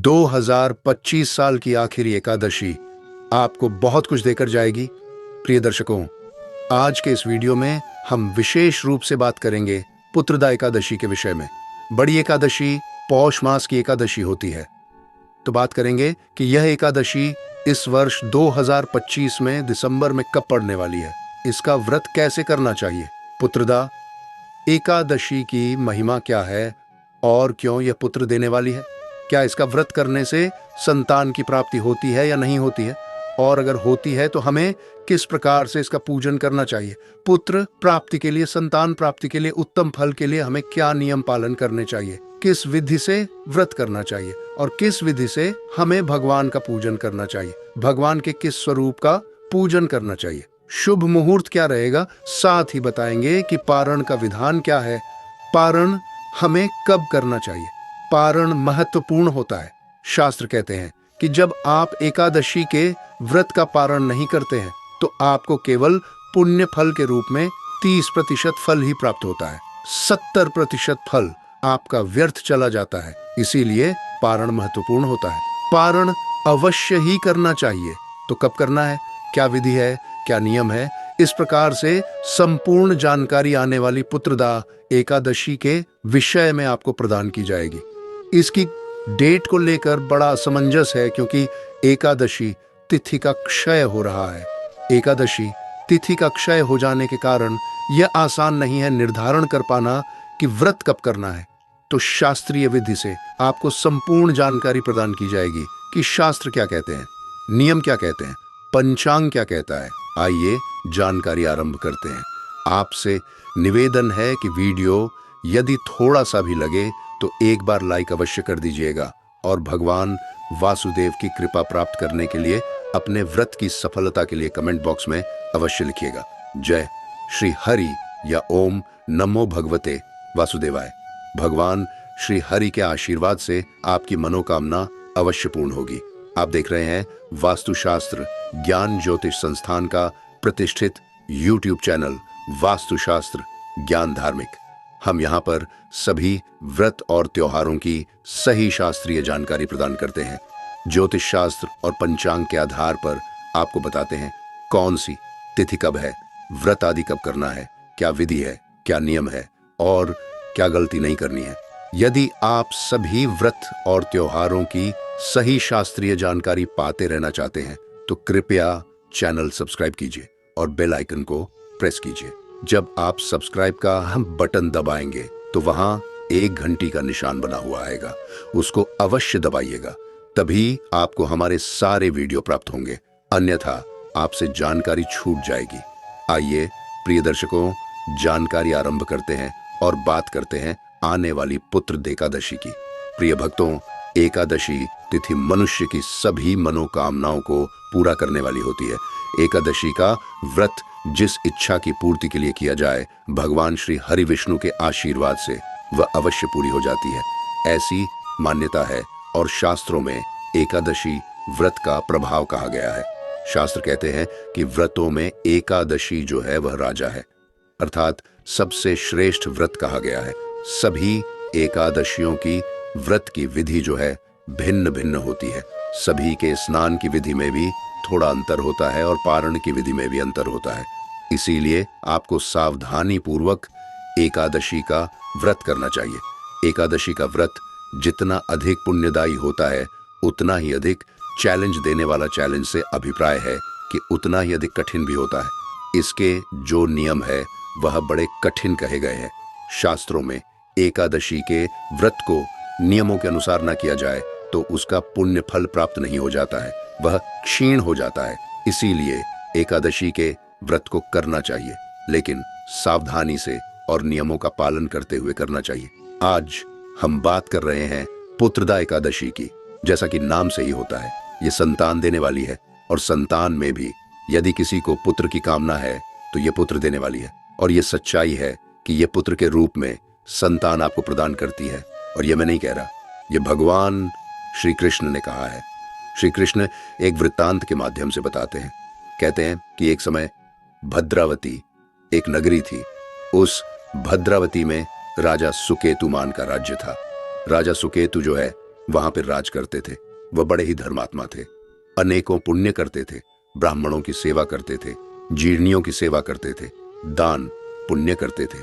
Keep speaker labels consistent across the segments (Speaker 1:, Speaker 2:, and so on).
Speaker 1: 2025 साल की आखिरी एकादशी आपको बहुत कुछ देकर जाएगी। प्रिय दर्शकों, आज के इस वीडियो में हम विशेष रूप से बात करेंगे पुत्रदा एकादशी के विषय में। बड़ी एकादशी पौष मास की एकादशी होती है, तो बात करेंगे कि यह एकादशी इस वर्ष 2025 में दिसंबर में कब पड़ने वाली है, इसका व्रत कैसे करना चाहिए, पुत्रदा एकादशी की महिमा क्या है और क्यों यह पुत्र देने वाली है, क्या इसका व्रत करने से संतान की प्राप्ति होती है या नहीं होती है, और अगर होती है तो हमें किस प्रकार से इसका पूजन करना चाहिए। पुत्र प्राप्ति के लिए, संतान प्राप्ति के लिए, उत्तम फल के लिए हमें क्या नियम पालन करने चाहिए, किस विधि से व्रत करना चाहिए और किस विधि से हमें भगवान का पूजन करना चाहिए, भगवान के किस स्वरूप का पूजन करना चाहिए, शुभ मुहूर्त क्या रहेगा, साथ ही बताएंगे कि पारण का विधान क्या है, पारण हमें कब करना चाहिए। पारण महत्वपूर्ण होता है। शास्त्र कहते हैं कि जब आप एकादशी के व्रत का पारण नहीं करते हैं तो आपको केवल पुण्य फल के रूप में 30% फल ही प्राप्त होता है, 70% फल आपका व्यर्थ चला जाता है। इसीलिए पारण महत्वपूर्ण होता है। पारण अवश्य ही करना चाहिए। तो कब करना है, क्या विधि है, क्या नियम है, इस प्रकार से संपूर्ण जानकारी आने वाली पुत्रदा एकादशी के विषय में आपको प्रदान की जाएगी। इसकी डेट को लेकर बड़ा असमंजस है, क्योंकि एकादशी तिथि का क्षय हो रहा है। एकादशी तिथि का क्षय हो जाने के कारण यह आसान नहीं है निर्धारण कर पाना कि व्रत कब करना है। तो शास्त्रीय विधि से आपको संपूर्ण जानकारी प्रदान की जाएगी कि शास्त्र क्या कहते हैं, नियम क्या कहते हैं, पंचांग क्या कहता है। आइए जानकारी आरंभ करते हैं। आपसे निवेदन है कि वीडियो यदि थोड़ा सा भी लगे तो एक बार लाइक अवश्य कर दीजिएगा और भगवान वासुदेव की कृपा प्राप्त करने के लिए अपने व्रत की सफलता के लिए कमेंट बॉक्स में अवश्य लिखिएगा। जय श्री हरि या ओम नमो भगवते वासुदेवाय। भगवान श्री हरि के आशीर्वाद से आपकी मनोकामना अवश्य पूर्ण होगी। आप देख रहे हैं वास्तुशास्त्र ज्ञान ज्योतिष संस्थान का प्रतिष्ठित YouTube चैनल वास्तुशास्त्र ज्ञान धार्मिक। हम यहाँ पर सभी व्रत और त्योहारों की सही शास्त्रीय जानकारी प्रदान करते हैं। ज्योतिष शास्त्र और पंचांग के आधार पर आपको बताते हैं कौन सी तिथि कब है, व्रत आदि कब करना है, क्या विधि है, क्या नियम है और क्या गलती नहीं करनी है। यदि आप सभी व्रत और त्योहारों की सही शास्त्रीय जानकारी पाते रहना चाहते हैं तो कृपया चैनल सब्सक्राइब कीजिए और बेल आइकन को प्रेस कीजिए। जब आप सब्सक्राइब का बटन दबाएंगे तो वहां एक घंटी का निशान बना हुआ आएगा, उसको अवश्य दबाइएगा, तभी आपको हमारे सारे वीडियो प्राप्त होंगे, अन्यथा आपसे जानकारी छूट जाएगी। आइए प्रिय दर्शकों, जानकारी आरंभ करते हैं और बात करते हैं आने वाली पुत्र एकादशी की। प्रिय भक्तों, एकादशी तिथि मनुष्य की सभी मनोकामनाओं को पूरा करने वाली होती है। एकादशी का व्रत जिस इच्छा की पूर्ति के लिए किया जाए, भगवान श्री हरि विष्णु के आशीर्वाद से वह अवश्य पूरी हो जाती है, ऐसी मान्यता है। और शास्त्रों में एकादशी व्रत का प्रभाव कहा गया है। शास्त्र कहते हैं कि व्रतों में एकादशी जो है वह राजा है, अर्थात सबसे श्रेष्ठ व्रत कहा गया है। सभी एकादशियों की व्रत की विधि जो है भिन्न भिन्न होती है। सभी के स्नान की विधि में भी थोड़ा अंतर होता है और पारण की विधि में भी अंतर होता है। इसीलिए आपको सावधानी पूर्वक एकादशी का व्रत करना चाहिए। एकादशी का व्रत जितना अधिक पुण्यदायी होता है उतना ही अधिक चैलेंज देने वाला, चैलेंज से अभिप्राय है कि उतना ही अधिक कठिन भी होता है। इसके जो नियम है वह बड़े कठिन कहे गए हैं। शास्त्रों में एकादशी के व्रत को नियमों के अनुसार न किया जाए तो उसका पुण्य फल प्राप्त नहीं हो जाता है, वह क्षीण हो जाता है। इसीलिए एकादशी के व्रत को करना चाहिए, लेकिन सावधानी से और नियमों का पालन करते हुए करना चाहिए। आज हम बात कर रहे हैं पुत्रदा एकादशी की। जैसा कि नाम से ही होता है, ये संतान देने वाली है, और संतान में भी यदि किसी को पुत्र की कामना है तो ये पुत्र देने वाली है। और ये सच्चाई है कि ये पुत्र के रूप में संतान आपको प्रदान करती है। और ये मैं नहीं कह रहा, ये भगवान श्री कृष्ण ने कहा है। श्री कृष्ण एक वृत्तांत के माध्यम से बताते हैं। कहते हैं कि एक समय भद्रावती एक नगरी थी। उस भद्रावती में राजा सुकेतुमान का राज्य था। राजा सुकेतु जो है वहां पर राज करते थे। वह बड़े ही धर्मात्मा थे, अनेकों पुण्य करते थे, ब्राह्मणों की सेवा करते थे, जीर्णियों की सेवा करते थे, दान पुण्य करते थे,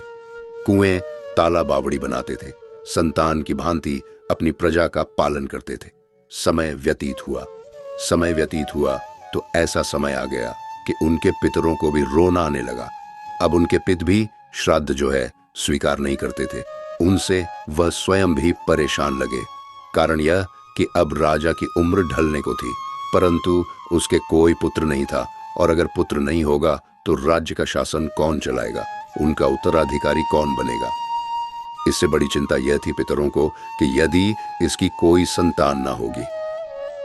Speaker 1: कुएं ताला बावड़ी बनाते थे, संतान की भांति अपनी प्रजा का पालन करते थे। समय व्यतीत हुआ तो ऐसा समय आ गया कि उनके पितरों को भी रोना आने लगा। अब उनके पिता भी श्राद्ध जो है स्वीकार नहीं करते थे। उनसे वह स्वयं भी परेशान लगे। कारण यह कि अब राजा की उम्र ढलने को थी, परंतु उसके कोई पुत्र नहीं था, और अगर पुत्र नहीं होगा तो राज्य का शासन कौन चलाएगा, उनका उत्तराधिकारी कौन बनेगा। इससे बड़ी चिंता यह थी पितरों को कि यदि इसकी कोई संतान ना होगी,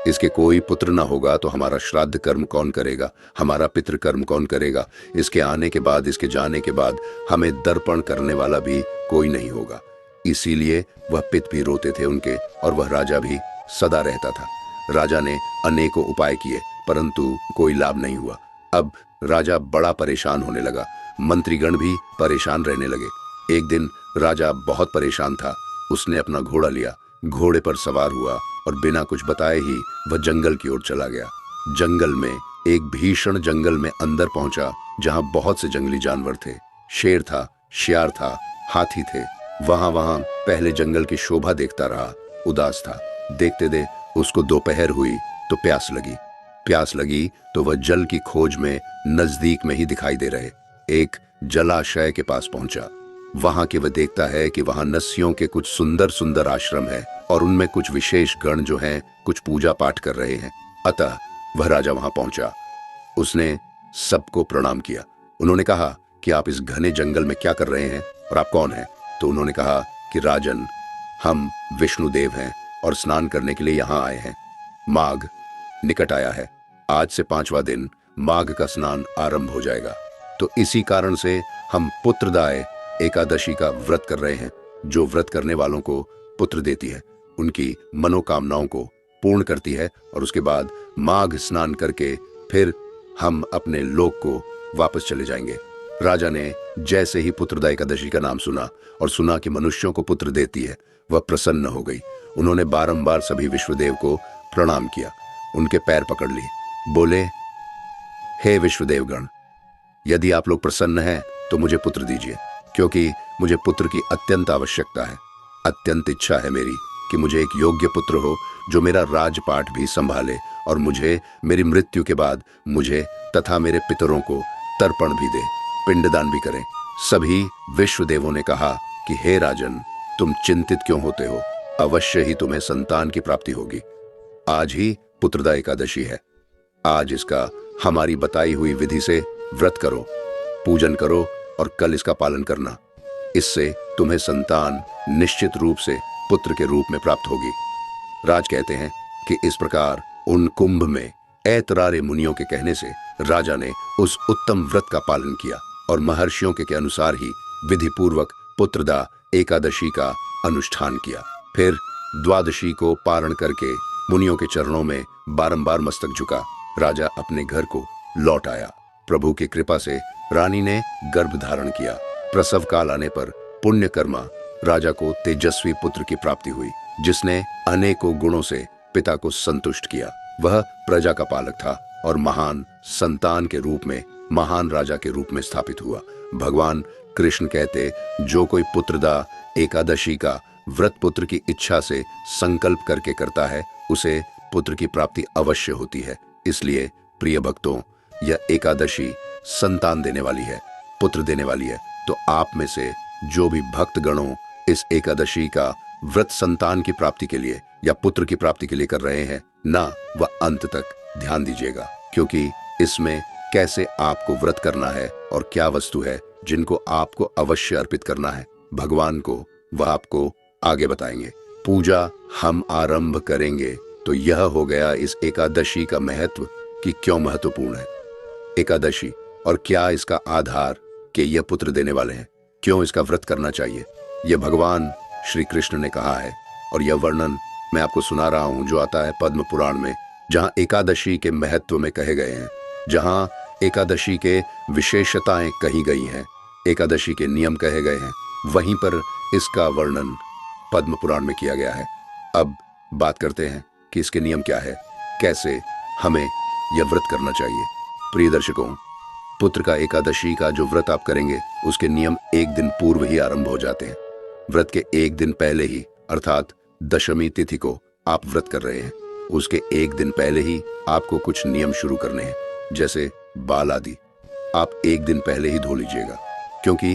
Speaker 1: इसके कोई पुत्र ना होगा तो हमारा श्राद्ध कर्म कौन करेगा, हमारा पितृ कर्म कौन करेगा। इसके आने के बाद, इसके जाने के बाद हमें दर्पण करने वाला भी कोई नहीं होगा। इसीलिए वह पिता भी रोते थे उनके, और वह राजा भी सदा रहता था। राजा ने अनेकों उपाय किए, परंतु कोई लाभ नहीं हुआ। अब राजा बड़ा परेशान होने लगा, मंत्रीगण भी परेशान रहने लगे। एक दिन राजा बहुत परेशान था। उसने अपना घोड़ा लिया, घोड़े पर सवार हुआ और बिना कुछ बताए ही वह जंगल की ओर चला गया। जंगल में, एक भीषण जंगल में अंदर पहुंचा, जहां बहुत से जंगली जानवर थे। शेर था, शियार था, हाथी थे। वहां पहले जंगल की शोभा देखता रहा, उदास था। देखते उसको दोपहर हुई तो प्यास लगी तो वह जल की खोज में नजदीक में ही दिखाई दे रहे एक जलाशय के पास पहुंचा। वहां के वह देखता है कि वहां नस्सियों के कुछ सुंदर सुंदर आश्रम है, और उनमें कुछ विशेष गण जो हैं कुछ पूजा पाठ कर रहे हैं। अतः वह राजा वहां पहुंचा। उसने सबको प्रणाम किया। उन्होंने कहा कि आप इस घने जंगल में क्या कर रहे हैं और आप कौन हैं? तो उन्होंने कहा कि राजन, हम विष्णुदेव हैं और स्नान करने के लिए यहाँ आए हैं। माघ निकट आया है, आज से 5वां दिन माघ का स्नान आरंभ हो जाएगा, तो इसी कारण से हम पुत्रदाय एकादशी का व्रत कर रहे हैं, जो व्रत करने वालों को पुत्र देती है, उनकी मनोकामनाओं को पूर्ण करती है, और उसके बाद माघ स्नान करके फिर हम अपने लोक को वापस चले जाएंगे। राजा ने जैसे ही पुत्रदा एकादशी का नाम सुना और सुना कि मनुष्यों को पुत्र देती है, वह प्रसन्न हो गई। उन्होंने बारंबार सभी विश्वदेव को प्रणाम किया, उनके पैर पकड़ लिए, बोले, हे विश्वदेवगण, यदि आप लोग प्रसन्न हैं तो मुझे पुत्र दीजिए, क्योंकि मुझे पुत्र की अत्यंत आवश्यकता है। अत्यंत इच्छा है मेरी कि मुझे एक योग्य पुत्र हो, जो मेरा राजपाट भी संभाले और मुझे मेरी मृत्यु के बाद मुझे तथा मेरे पितरों को तर्पण भी दे, पिंडदान भी करें। सभी विश्वदेवों ने कहा कि हे राजन, तुम चिंतित क्यों होते हो? अवश्य ही तुम्हें संतान की प्राप्ति होगी। आज ही पुत्रदा एकादशी है। आज इसका हमारी बताई हुई विधि से व्रत करो, पूजन करो और कल इसका पालन करना। इससे तुम्हें संतान निश्चित रूप से पुत्र के रूप में प्राप्त होगी। राज कहते हैं कि इस प्रकार उन कुंभ में ऐतरारे मुनियों के कहने से राजा ने उस उत्तम व्रत का पालन किया और महर्षियों के अनुसार ही विधि पूर्वक पुत्रदा एकादशी का अनुष्ठान किया। फिर द्वादशी को पारण करके मुनियों के चरणों में बारंबार मस्तक झुका राजा अपने घर को लौट आया। प्रभु की कृपा से रानी ने गर्भ धारण किया। प्रसव काल आने पर पुण्यकर्मा राजा को तेजस्वी पुत्र की प्राप्ति हुई, जिसने अनेकों गुणों से पिता को संतुष्ट किया। वह प्रजा का पालक था और महान संतान के रूप में, महान राजा के रूप में स्थापित हुआ। भगवान कृष्ण कहते, जो कोई पुत्रदा एकादशी का व्रत पुत्र की इच्छा से संकल्प करके करता है, उसे पुत्र की प्राप्ति अवश्य होती है। इसलिए प्रिय भक्तों, यह एकादशी संतान देने वाली है, पुत्र देने वाली है। तो आप में से जो भी भक्त गणों इस एकादशी का व्रत संतान की प्राप्ति के लिए या पुत्र की प्राप्ति के लिए कर रहे हैं ना, वह अंत तक ध्यान दीजिएगा, क्योंकि इसमें कैसे आपको व्रत करना है और क्या वस्तु है जिनको आपको अवश्य अर्पित करना है भगवान को, वह आपको आगे बताएंगे। पूजा हम आरंभ करेंगे तो यह हो गया इस एकादशी का महत्व कि क्यों महत्वपूर्ण है एकादशी, और क्या इसका आधार कि यह पुत्र देने वाले हैं, क्यों इसका व्रत करना चाहिए, यह भगवान श्री कृष्ण ने कहा है। और यह वर्णन मैं आपको सुना रहा हूं जो आता है पद्म पुराण में, जहां एकादशी के महत्व में कहे गए हैं, जहां एकादशी के विशेषताएं कही गई हैं, एकादशी के नियम कहे गए हैं, वहीं पर इसका वर्णन पद्म पुराण में किया गया है। अब बात करते हैं कि इसके नियम क्या है, कैसे हमें यह व्रत करना चाहिए। प्रिय दर्शकों, पुत्र का एकादशी का जो व्रत आप करेंगे उसके नियम एक दिन पूर्व ही आरंभ हो जाते हैं। व्रत के एक दिन पहले ही, अर्थात दशमी तिथि को आप व्रत कर रहे हैं, उसके एक दिन पहले ही आपको कुछ नियम शुरू करने हैं। जैसे बाल आदि आप एक दिन पहले ही धो लीजिएगा, क्योंकि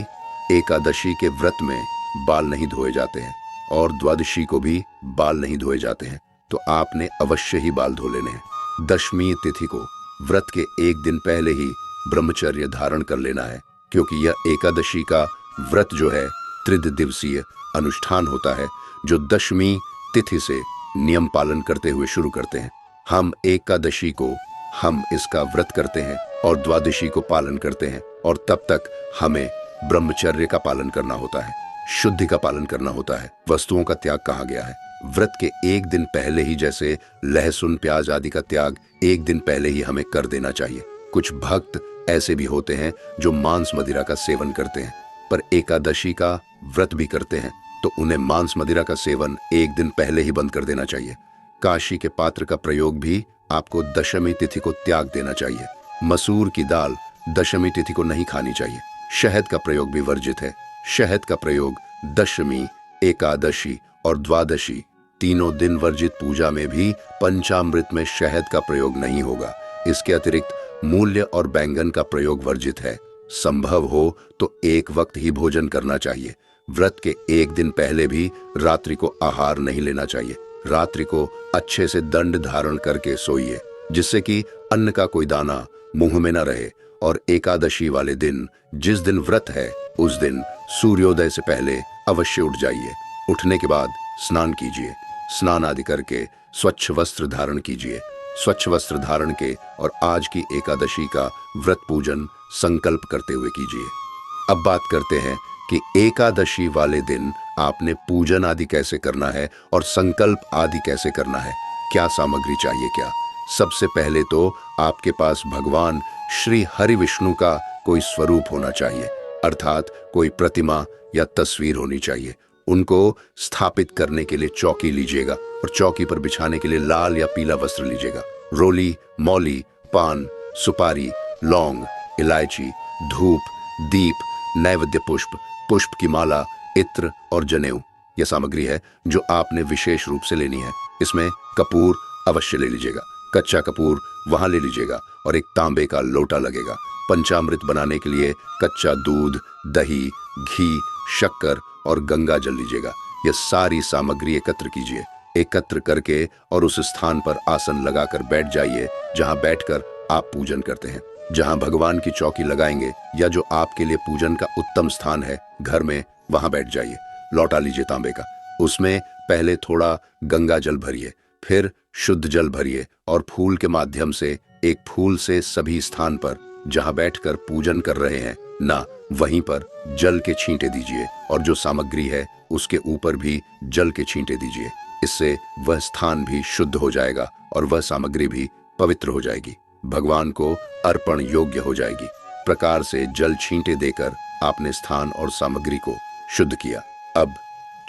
Speaker 1: एकादशी के व्रत में बाल नहीं धोए जाते हैं और द्वादशी को भी बाल नहीं धोए जाते हैं, तो आपने अवश्य ही बाल धो लेने हैं। दशमी तिथि को व्रत के एक दिन पहले ही ब्रह्मचर्य धारण कर लेना है, क्योंकि यह एकादशी का व्रत जो है त्रिदिवसीय अनुष्ठान होता है, जो दशमी तिथि से नियम पालन करते हुए शुरू करते हैं। हम एकादशी को हम इसका व्रत करते हैं और द्वादशी को पालन करते हैं, और तब तक हमें ब्रह्मचर्य का पालन करना होता है, शुद्धि का पालन करना होता है। वस्तुओं का त्याग कहा गया है व्रत के एक दिन पहले ही, जैसे लहसुन प्याज आदि का त्याग एक दिन पहले ही हमें कर देना चाहिए। कुछ भक्त ऐसे भी होते हैं जो मांस मदिरा का सेवन करते हैं, पर एकादशी का व्रत भी करते हैं, तो उन्हें मांस मदिरा का सेवन एक दिन पहले ही बंद कर देना चाहिए। काशी के पात्र का प्रयोग भी आपको दशमी तिथि को त्याग देना चाहिए। मसूर की दाल दशमी तिथि को नहीं खानी चाहिए। शहद का प्रयोग भी वर्जित है। शहद का प्रयोग दशमी, एकादशी और द्वादशी तीनों दिन वर्जित पूजा में भी पंचामृत में शहद का प्रयोग नहीं होगा। इसके अतिरिक्त मूल्य और बैंगन का प्रयोग वर्जित है। संभव हो तो एक वक्त ही भोजन करना चाहिए। व्रत के एक दिन पहले भी रात्रि को आहार नहीं लेना चाहिए। रात्रि को अच्छे से दंड धारण करके सोइए, जिससे कि अन्न का कोई दाना मुंह में न रहे। और एकादशी वाले दिन, जिस दिन व्रत है, उस दिन सूर्योदय से पहले अवश्य उठ जाइए। उठने के बाद स्नान कीजिए। स्नान आदि करके स्वच्छ वस्त्र धारण कीजिए। स्वच्छ वस्त्र धारण के और आज की एकादशी का व्रत पूजन संकल्प करते हुए कीजिए। अब बात करते हैं कि एकादशी वाले दिन आपने पूजन आदि कैसे करना है और संकल्प आदि कैसे करना है, क्या सामग्री चाहिए क्या। सबसे पहले तो आपके पास भगवान श्री हरि विष्णु का कोई स्वरूप होना चाहिए, अर्थात कोई प्रतिमा या तस्वीर होनी चाहिए। उनको स्थापित करने के लिए चौकी लीजिएगा और चौकी पर बिछाने के लिए लाल या पीला वस्त्र लीजिएगा। रोली, मौली, पान, सुपारी, लौंग, इलायची, धूप, दीप, नैवेद्य पुष्प, पुष्प की माला, इत्र और जनेऊ यह सामग्री है जो आपने विशेष रूप से लेनी है। इसमें कपूर अवश्य ले लीजिएगा। कच्चा कपूर वहां ले लीजिएगा और एक तांबे का लोटा लगेगा। पंचामृत बनाने के लिए कच्चा दूध, दही, घी, शक्कर और गंगा जल लीजिएगा। यह सारी सामग्री एकत्र कीजिए। एकत्र करके और उस स्थान पर आसन लगाकर बैठ जाइए जहां बैठकर आप पूजन करते हैं। जहां भगवान की चौकी लगाएंगे या जो आपके लिए पूजन का उत्तम स्थान है घर में, वहां बैठ जाइए। लौटा लीजिए तांबे का, उसमें पहले थोड़ा गंगा जल भरिए, फिर शुद्ध जल भरिए और फूल के माध्यम से एक फूल से सभी स्थान पर जहां बैठकर पूजन कर रहे हैं ना, वहीं पर जल के छींटे दीजिए और जो सामग्री है उसके ऊपर भी जल के छींटे दीजिए। इससे वह स्थान भी शुद्ध हो जाएगा और वह सामग्री भी पवित्र हो जाएगी, भगवान को अर्पण योग्य हो जाएगी। प्रकार से जल छींटे देकर आपने स्थान और सामग्री को शुद्ध किया। अब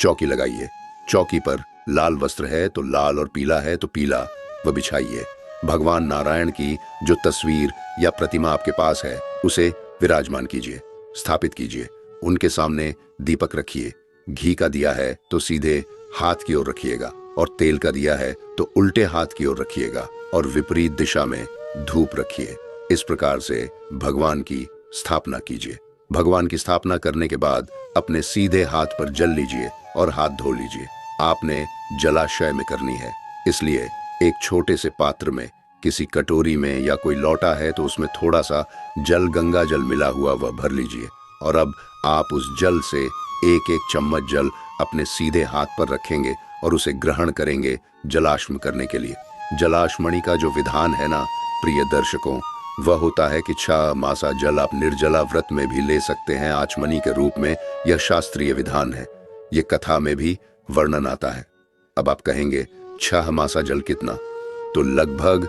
Speaker 1: चौकी लगाइए। चौकी पर लाल वस्त्र है तो लाल और पीला है तो पीला वह बिछाइए। भगवान नारायण की जो तस्वीर या प्रतिमा आपके पास है उसे विराजमान कीजिए, स्थापित कीजिए। उनके सामने दीपक रखिए। घी का दिया है तो सीधे हाथ की ओर रखिएगा और तेल का दिया है तो उल्टे हाथ की ओर रखिएगा और विपरीत दिशा में धूप रखिए। इस प्रकार से भगवान की स्थापना कीजिए। भगवान की स्थापना करने के बाद अपने सीधे हाथ पर जल लीजिए और हाथ धो लीजिए। आपने जलाशय में करनी है, इसलिए एक छोटे से पात्र में, किसी कटोरी में या कोई लौटा है तो उसमें थोड़ा सा जल, गंगा जल मिला हुआ वह भर लीजिए। और अब आप उस जल से एक एक चम्मच जल अपने सीधे हाथ पर रखेंगे और उसे ग्रहण करेंगे जलाश्म करने के लिए। जलाश्मणि का जो विधान है ना प्रिय दर्शकों, वह होता है कि 6 मासा जल आप निर्जला व्रत में भी ले सकते हैं आचमनी के रूप में। यह शास्त्रीय विधान है, यह कथा में भी वर्णन आता है। अब आप कहेंगे 6 मासा जल कितना, तो लगभग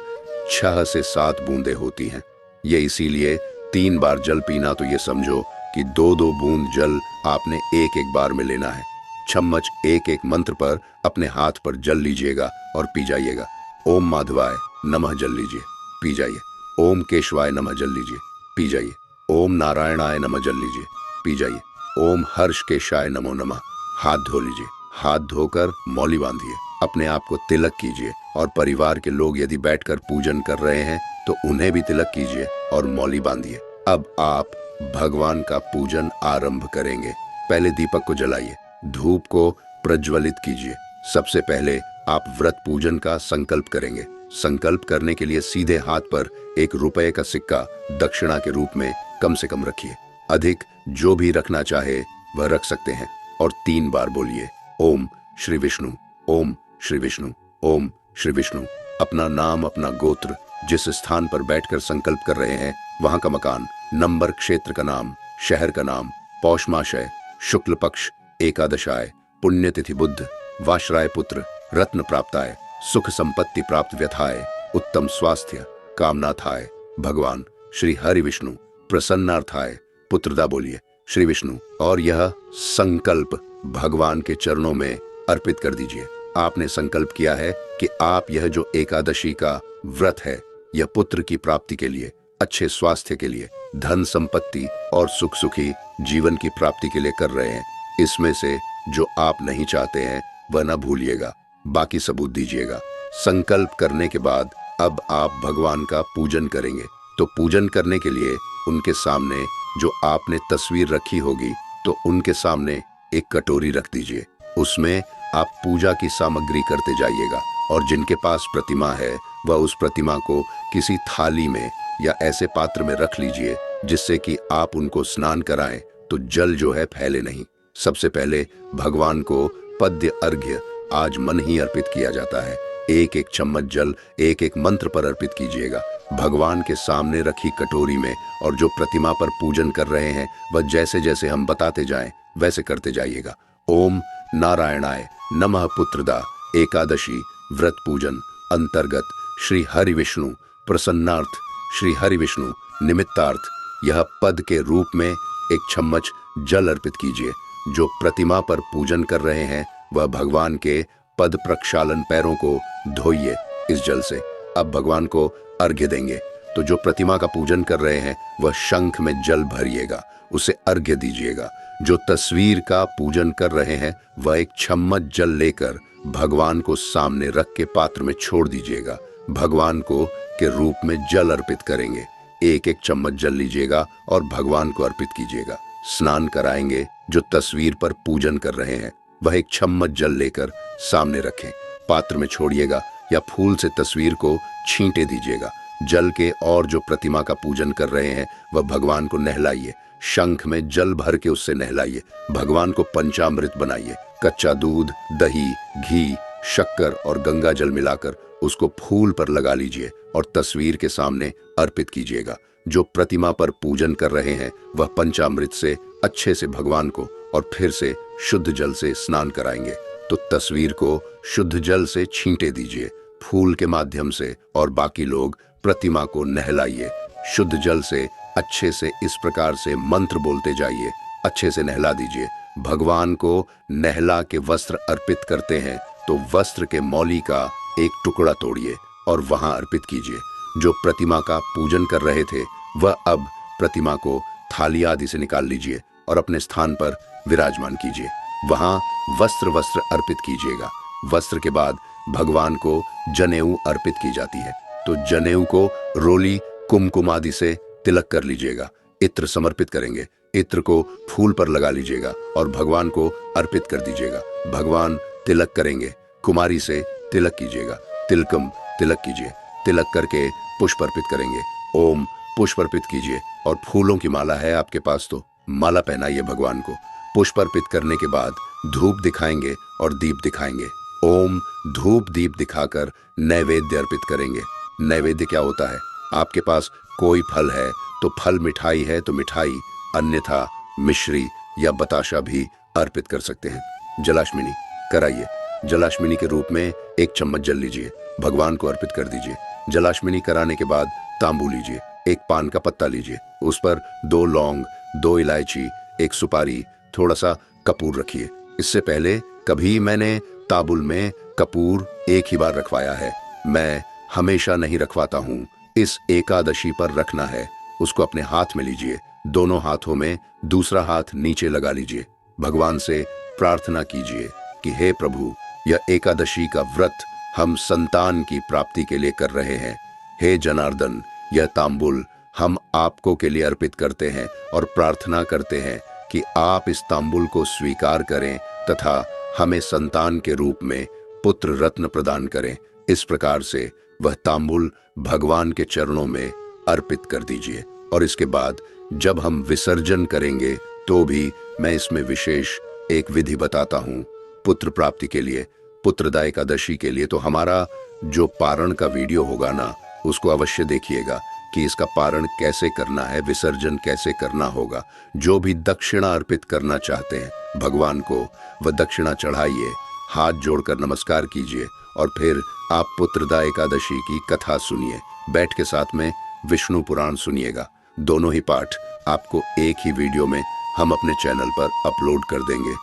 Speaker 1: 6 से 7 बूंदें होती हैं। ये इसीलिए 3 बार जल पीना, तो ये समझो कि 2-2 बूंद जल आपने एक एक बार में लेना है। चम्मच एक एक मंत्र पर अपने हाथ पर जल लीजिएगा और पी जाइएगा। ओम माधवाय नमः जल लीजिए, पी जाइए। ओम केशवाय नमः जल लीजिए, पी जाइए। ओम नारायणाय नमः जल लीजिए, पी जाइए। ओम हर्ष केशाय नमो नमः। हाथ धो लीजिए। हाथ धोकर मौली बांधिए। अपने आप को तिलक कीजिए और परिवार के लोग यदि बैठकर पूजन कर रहे हैं तो उन्हें भी तिलक कीजिए और मौली बांधिए। अब आप भगवान का पूजन आरंभ करेंगे। पहले दीपक को जलाइए, धूप को प्रज्वलित कीजिए। सबसे पहले आप व्रत पूजन का संकल्प करेंगे। संकल्प करने के लिए सीधे हाथ पर ₹1 का सिक्का दक्षिणा के रूप में कम से कम रखिए। अधिक जो भी रखना चाहे वह रख सकते हैं और 3 बार बोलिए ओम श्री विष्णु, ओम श्री विष्णु, ओम श्री विष्णु। अपना नाम, अपना गोत्र, जिस स्थान पर बैठकर संकल्प कर रहे हैं वहां का मकान, नंबर, क्षेत्र का नाम, शहर का नाम, पौषमाशय, शुक्ल पक्ष, एकादशाय, पुण्यतिथि बुद्ध, वाशराय पुत्र, रत्न प्राप्ताय, सुख संपत्ति प्राप्त व्यथाय, उत्तम स्वास्थ्य कामनाथाय, भगवान श्री हरि विष्णु प्रसन्नार्थाय, पुत्रदा बोलिए श्री विष्णु। और यह संकल्प भगवान के चरणों में अर्पित कर दीजिए। आपने संकल्प किया है कि आप यह जो एकादशी का व्रत है यह पुत्र की प्राप्ति के लिए, अच्छे स्वास्थ्य के लिए, धन संपत्ति और सुख सुखी जीवन की प्राप्ति के लिए कर रहे हैं। इसमें से जो आप नहीं चाहते हैं वह न भूलिएगा, बाकी सबूत दीजिएगा। संकल्प करने के बाद अब आप भगवान का पूजन करेंगे। तो पूजन करने के लिए उनके सामने जो आपने तस्वीर रखी होगी तो उनके सामने एक कटोरी रख दीजिए। उसमें आप पूजा की सामग्री करते जाइएगा और जिनके पास प्रतिमा है वह उस प्रतिमा को किसी थाली में या ऐसे पात्र में रख लीजिए जिससे कि आप उनको स्नान कराएं तो जल जो है फैले नहीं। सबसे पहले भगवान को पद्य अर्घ्य आज मन ही अर्पित किया जाता है। एक एक चम्मच जल एक एक मंत्र पर अर्पित कीजिएगा भगवान के सामने रखी कटोरी में। और जो प्रतिमा पर पूजन कर रहे हैं वह जैसे जैसे हम बताते जाएं वैसे करते जाइएगा। ओम नारायणाय नमः पुत्रदा एकादशी व्रत पूजन अंतर्गत श्री हरि विष्णु प्रसन्नार्थ, श्री हरि विष्णु निमित्तार्थ यह पद के रूप में एक चम्मच जल अर्पित कीजिए। जो प्रतिमा पर पूजन कर रहे हैं वह भगवान के पद प्रक्षालन पैरों को धोइए इस जल से। अब भगवान को अर्घ्य देंगे। तो जो प्रतिमा का पूजन कर रहे हैं वह शंख में जल भरिएगा, उसे अर्घ्य दीजिएगा। जो तस्वीर का पूजन कर रहे हैं वह एक चम्मच जल लेकर भगवान को सामने रख के पात्र में छोड़ दीजिएगा। भगवान को के रूप में जल अर्पित करेंगे। एक एक चम्मच जल लीजिएगा और भगवान को अर्पित कीजिएगा। स्नान कराएंगे। जो तस्वीर पर पूजन कर रहे हैं वह एक चम्मच जल लेकर सामने रखें, पात्र में छोड़िएगा या फूल से तस्वीर को छींटे दीजिएगा जल के। और जो प्रतिमा का पूजन कर रहे हैं वह भगवान को नहलाइए, शंख में जल भर के उससे नहलाइए। भगवान को पंचामृत बनाइए। कच्चा दूध, दही, घी, शक्कर और गंगा जल मिलाकर उसको फूल पर लगा लीजिए और तस्वीर के सामने अर्पित कीजिएगा। जो प्रतिमा पर पूजन कर रहे हैं वह पंचामृत से अच्छे से भगवान को और फिर से शुद्ध जल से स्नान कराएंगे। तो तस्वीर को शुद्ध जल से छींटे दीजिए फूल के माध्यम से और बाकी लोग प्रतिमा को नहलाइए शुद्ध जल से। अच्छे से इस प्रकार से मंत्र बोलते जाइए, अच्छे से नहला दीजिए। भगवान को नहला के वस्त्र अर्पित करते हैं तो वस्त्र के मौली का एक टुकड़ा तोड़िए और वहां अर्पित कीजिए। जो प्रतिमा का पूजन कर रहे थे वह अब प्रतिमा को थाली आदि से निकाल लीजिए और अपने स्थान पर विराजमान कीजिए। वहां वस्त्र अर्पित कीजिएगा। वस्त्र के बाद भगवान को जनेऊ अर्पित की जाती है। तो जनेऊ को रोली, कुमकुम आदि से तिलक कर लीजिएगा। इत्र समर्पित करेंगे। इत्र को फूल पर लगा लीजिएगा और भगवान को अर्पित कर दीजिएगा। भगवान तिलक करेंगे। कुमारी से तिलक कीजिएगा। तिलकम तिलक कीजिए। तिलक करके पुष्प अर्पित करेंगे। ओम पुष्प अर्पित कीजिए। और फूलों की माला है आपके पास तो माला पहनाइए भगवान को। पुष्प अर्पित करने के बाद धूप दिखाएंगे और दीप दिखाएंगे। ओम धूप दीप दिखाकर नैवेद्य अर्पित करेंगे। नैवेद्य क्या होता है? आपके पास कोई फल है तो फल, मिठाई है तो मिठाई, अन्यथा मिश्री या बताशा भी अर्पित कर सकते हैं। जलाश्मिनी कराइए। जलाश्मिनी के रूप में 1 चम्मच जल लीजिए, भगवान को अर्पित कर दीजिए। जलाश्मिनी कराने के बाद तांबू लीजिए, 1 पान का पत्ता लीजिए, उस पर 2 लौंग, 2 इलायची, 1 सुपारी, थोड़ा सा कपूर रखिए। इससे पहले कभी मैंने तांबुल में कपूर एक ही बार रखवाया है। मैं हमेशा नहीं रखवाता हूँ। इस एकादशी पर रखना है। उसको अपने हाथ में लीजिए, दोनों हाथों में दूसरा हाथ नीचे लगा लीजिए। भगवान से प्रार्थना कीजिए कि हे प्रभु, यह एकादशी का व्रत हम संतान की प्राप्ति के लिए कर रहे हैं। हे जनार्दन, यह तांबुल हम आपको के लिए अर्पित करते हैं और प्रार्थना करते हैं कि आप इस तांबुल को स्वीकार करें तथा हमें संतान के रूप में पुत्र रत्न प्रदान करें। इस प्रकार से वह तांबुल भगवान के चरणों में अर्पित कर दीजिए। और इसके बाद जब हम विसर्जन करेंगे तो भी मैं इसमें विशेष एक विधि बताता हूँ पुत्र प्राप्ति के लिए, पुत्रदा एकादशी के लिए। तो हमारा जो पारण का वीडियो होगा ना, उसको अवश्य देखिएगा कि इसका पारण कैसे करना है, विसर्जन कैसे करना होगा। जो भी दक्षिणा अर्पित करना चाहते हैं भगवान को, वह दक्षिणा चढ़ाइए, हाथ जोड़कर नमस्कार कीजिए और फिर आप पुत्रदा एकादशी की कथा सुनिए। बैठ के साथ में विष्णु पुराण सुनिएगा। दोनों ही पाठ आपको एक ही वीडियो में हम अपने चैनल पर अपलोड कर देंगे,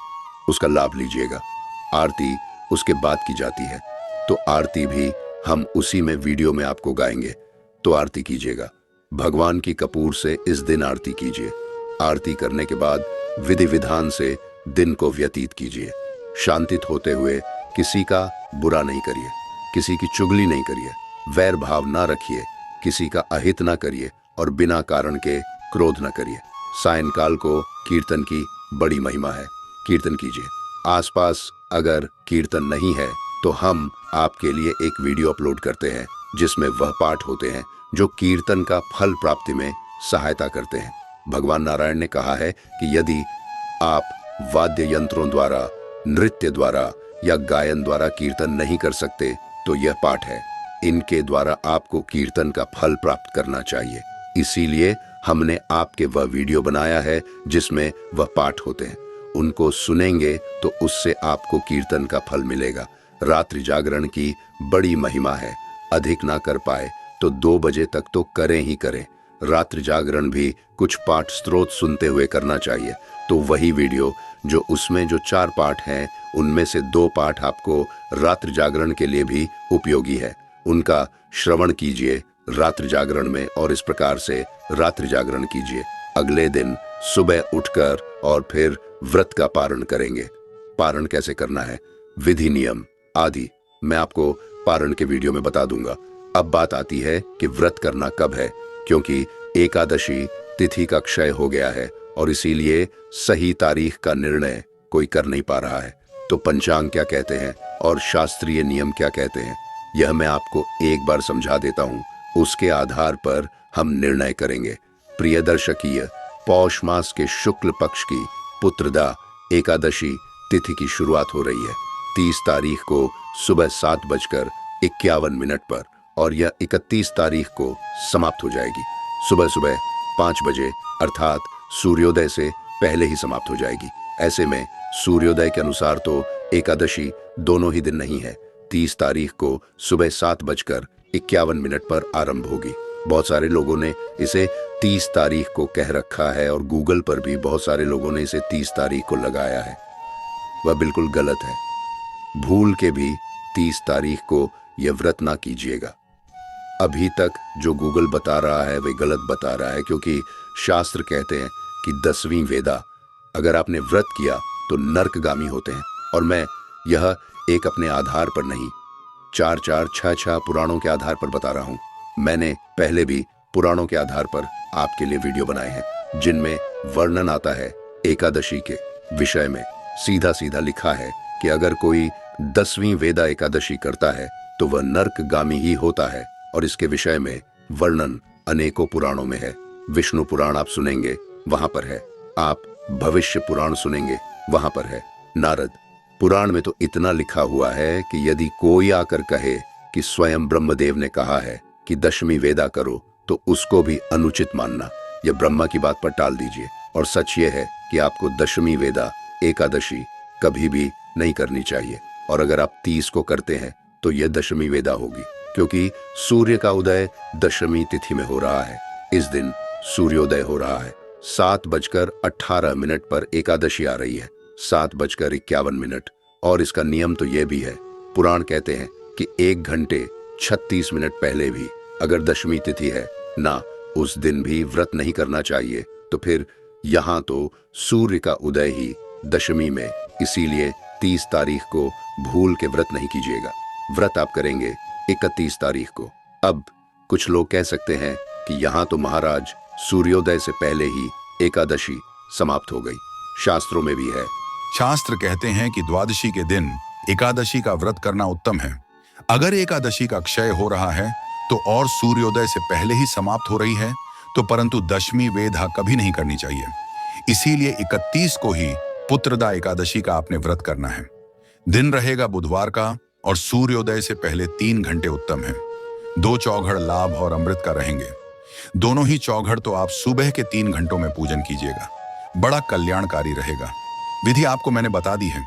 Speaker 1: उसका लाभ लीजिएगा। आरती उसके बाद की जाती है, तो आरती भी हम उसी में वीडियो में आपको गाएंगे, तो आरती कीजिएगा। भगवान की कपूर से इस दिन आरती कीजिए। आरती करने के बाद विधि विधान से दिन को व्यतीत कीजिए। शांतित होते हुए किसी का बुरा नहीं करिए, किसी की चुगली नहीं करिए, वैर भाव ना रखिए, किसी का अहित ना करिए और बिना कारण के क्रोध ना करिए। सायंकाल को कीर्तन की बड़ी महिमा है, कीर्तन कीजिए। आसपास अगर कीर्तन नहीं है तो हम आपके लिए एक वीडियो अपलोड करते हैं जिसमें वह पाठ होते हैं जो कीर्तन का फल प्राप्ति में सहायता करते हैं। भगवान नारायण ने कहा है कि यदि आप वाद्य यंत्रों द्वारा, नृत्य द्वारा या गायन द्वारा कीर्तन नहीं कर सकते तो यह पाठ है। इनके द्वारा आपको कीर्तन का फल प्राप्त करना चाहिए। इसीलिए हमने आपके वह वीडियो बनाया है जिसमें वह पाठ होते हैं। उनको सुनेंगे तो उससे आपको कीर्तन का फल मिलेगा। रात्रि जागरण की बड़ी महिमा है। अधिक ना कर पाए तो 2 बजे तक तो करें ही करें। रात्रि जागरण भी कुछ पाठ स्त्रोत सुनते हुए करना चाहिए। तो वही वीडियो जो उसमें जो 4 पाठ हैं, उनमें से 2 पाठ आपको रात्रि जागरण के लिए भी उपयोगी है। उनका श्रवण कीजिए रात्रि जागरण में और इस प्रकार से रात्रि जागरण कीजिए। अगले दिन सुबह उठकर और फिर व्रत का पारण करेंगे। पारण कैसे करना है, विधि नियम आदि मैं आपको पारण के वीडियो में बता दूंगा। अब बात आती है कि व्रत करना कब है, क्योंकि एकादशी तिथि का क्षय हो गया है और इसीलिए सही तारीख का निर्णय कोई कर नहीं पा रहा है। तो पंचांग क्या कहते हैं और शास्त्रीय नियम क्या कहते हैं, यह मैं आपको एक बार समझा देता हूँ। उसके आधार पर हम निर्णय करेंगे। प्रिय दर्शकीय, पौष मास के शुक्ल पक्ष की पुत्रदा एकादशी तिथि की शुरुआत हो रही है 30 तारीख को सुबह 7:51 पर और यह 31 तारीख को समाप्त हो जाएगी। सुबह सुबह 5 बजे अर्थात सूर्योदय से पहले ही समाप्त हो जाएगी। ऐसे में सूर्योदय के अनुसार तो एकादशी दोनों ही दिन नहीं है। 30 तारीख को सुबह 7:51 पर आरंभ होगी। बहुत सारे लोगों ने इसे 30 तारीख को कह रखा है और गूगल पर भी बहुत सारे लोगों ने इसे 30 तारीख को लगाया है। वह बिल्कुल गलत है। भूल के भी 30 तारीख को यह व्रत ना कीजिएगा। अभी तक जो गूगल बता रहा है वह गलत बता रहा है, क्योंकि शास्त्र कहते हैं कि 10वीं वेदा अगर आपने व्रत किया तो नरकगामी होते हैं। और मैं यह एक अपने आधार पर नहीं, 4 6 पुराणों के आधार पर बता रहा हूं। मैंने पहले भी पुराणों के आधार पर आपके लिए वीडियो बनाए हैं जिनमें वर्णन आता है एकादशी के विषय में। सीधा सीधा लिखा है कि अगर कोई 10वीं वेदा एकादशी करता है तो वह नरकगामी ही होता है और इसके विषय में वर्णन अनेकों पुराणों में है। विष्णु पुराण आप सुनेंगे, वहां पर है। आप भविष्य पुराण सुनेंगे, वहां पर है। नारद पुराण में तो इतना लिखा हुआ है कि यदि कोई आकर कहे कि स्वयं ब्रह्मदेव ने कहा है कि 10वीं वेदा करो तो उसको भी अनुचित मानना। यह ब्रह्मा की बात पर टाल दीजिए। और सच यह है कि आपको 10वीं वेदा एकादशी कभी भी नहीं करनी चाहिए। और अगर आप 30 को करते हैं तो यह 10वीं वेदा होगी, क्योंकि सूर्य का उदय 10वीं तिथि में हो रहा है। इस दिन सूर्योदय हो रहा है। 7:18 पर एकादशी आ रही है। 7:51। और इसका नियम तो यह भी है, पुराण कहते हैं कि 1 घंटे 36 मिनट पहले भी अगर दशमी तिथि है ना, उस दिन भी व्रत नहीं करना चाहिए। तो फिर यहाँ तो सूर्य का उदय ही दशमी में, इसीलिए 30 तारीख को भूल के व्रत नहीं कीजिएगा। व्रत आप करेंगे 31 तारीख को। अब कुछ लोग कह सकते हैं कि यहाँ तो महाराज सूर्योदय से पहले ही एकादशी समाप्त हो गई, शास्त्रों में भी है।
Speaker 2: शास्त्र कहते हैं कि द्वादशी के दिन एकादशी का व्रत करना उत्तम है। अगर एकादशी का क्षय हो रहा है तो और सूर्योदय से पहले ही समाप्त हो रही है तो परंतु दशमी वेधा कभी नहीं करनी चाहिए। इसीलिए 31 को ही पुत्रदा एकादशी का आपने व्रत करना है। दिन रहेगा बुधवार का और सूर्योदय से पहले 3 घंटे उत्तम है। 2 चौघड़ लाभ और अमृत का रहेंगे। दोनों ही चौघड़ तो आप सुबह के 3 घंटों में पूजन कीजिएगा, बड़ा कल्याणकारी रहेगा। विधि आपको मैंने बता दी है।